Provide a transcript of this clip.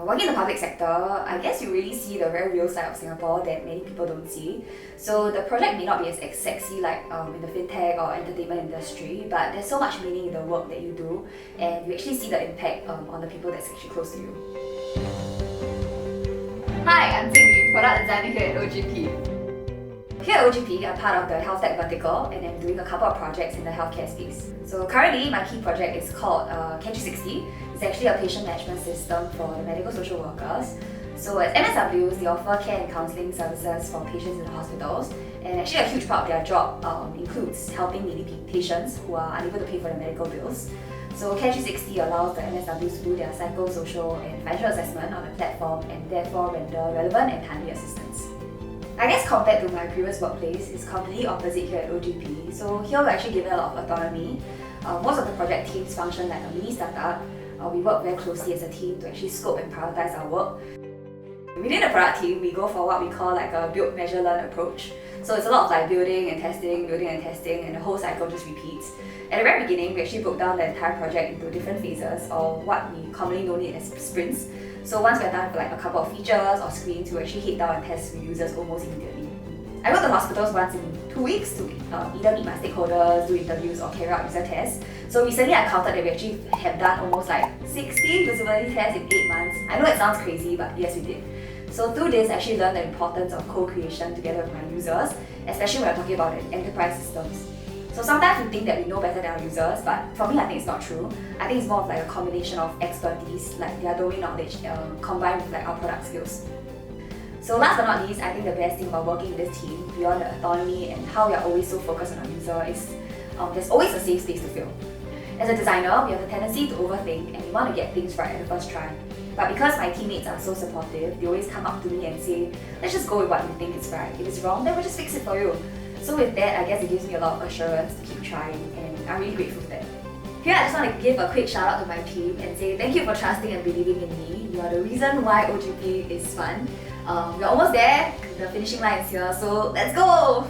Working in the public sector, I guess you really see the very real side of Singapore that many people don't see. So the project may not be as sexy like in the fintech or entertainment industry, but there's so much meaning in the work that you do, and you actually see the impact on the people that's actually close to you. Hi, I'm Jing Yi, product designer here at OGP. Here at OGP, I'm part of the health tech vertical and I'm doing a couple of projects in the healthcare space. So currently, my key project is called Care 360. It's actually a patient management system for the medical social workers. So as MSWs, they offer care and counselling services for patients in the hospitals. And actually a huge part of their job includes helping needy patients who are unable to pay for their medical bills. So Care 360 allows the MSWs to do their psychosocial and financial assessment on the platform and therefore render relevant and timely assistance. I guess compared to my previous workplace, it's completely opposite here at OGP. So here we're actually given a lot of autonomy. Most of the project teams function like a mini startup. We work very closely as a team to actually scope and prioritize our work. Within the product team, we go for what we call like a build, measure, learn approach. So it's a lot of like building and testing, and the whole cycle just repeats. At the very beginning, we actually broke down the entire project into different phases, or what we commonly know it as sprints. So once we're done with like a couple of features or screens, we actually head down and test with users almost immediately. I go to hospitals once in 2 weeks to either meet my stakeholders, do interviews, or carry out user tests. So recently I counted that we actually have done almost like 60 usability tests in 8 months. I know it sounds crazy, but yes, we did. So through this, I actually learned the importance of co-creation together with my users, especially when we're talking about enterprise systems. So sometimes we think that we know better than our users, but for me I think it's not true. I think it's more of like a combination of expertise, like their domain knowledge, combined with like our product skills. So last but not least, I think the best thing about working with this team, beyond the autonomy and how we are always so focused on our user, is there's always a safe space to fail. As a designer, we have a tendency to overthink and we want to get things right at the first try. But because my teammates are so supportive, they always come up to me and say, let's just go with what you think is right. If it's wrong, then we'll just fix it for you. So with that, I guess it gives me a lot of assurance to keep trying, and I'm really grateful for that. Here I just want to give a quick shout out to my team and say thank you for trusting and believing in me. You are the reason why OGP is fun. We're almost there, the finishing line is here, so let's go!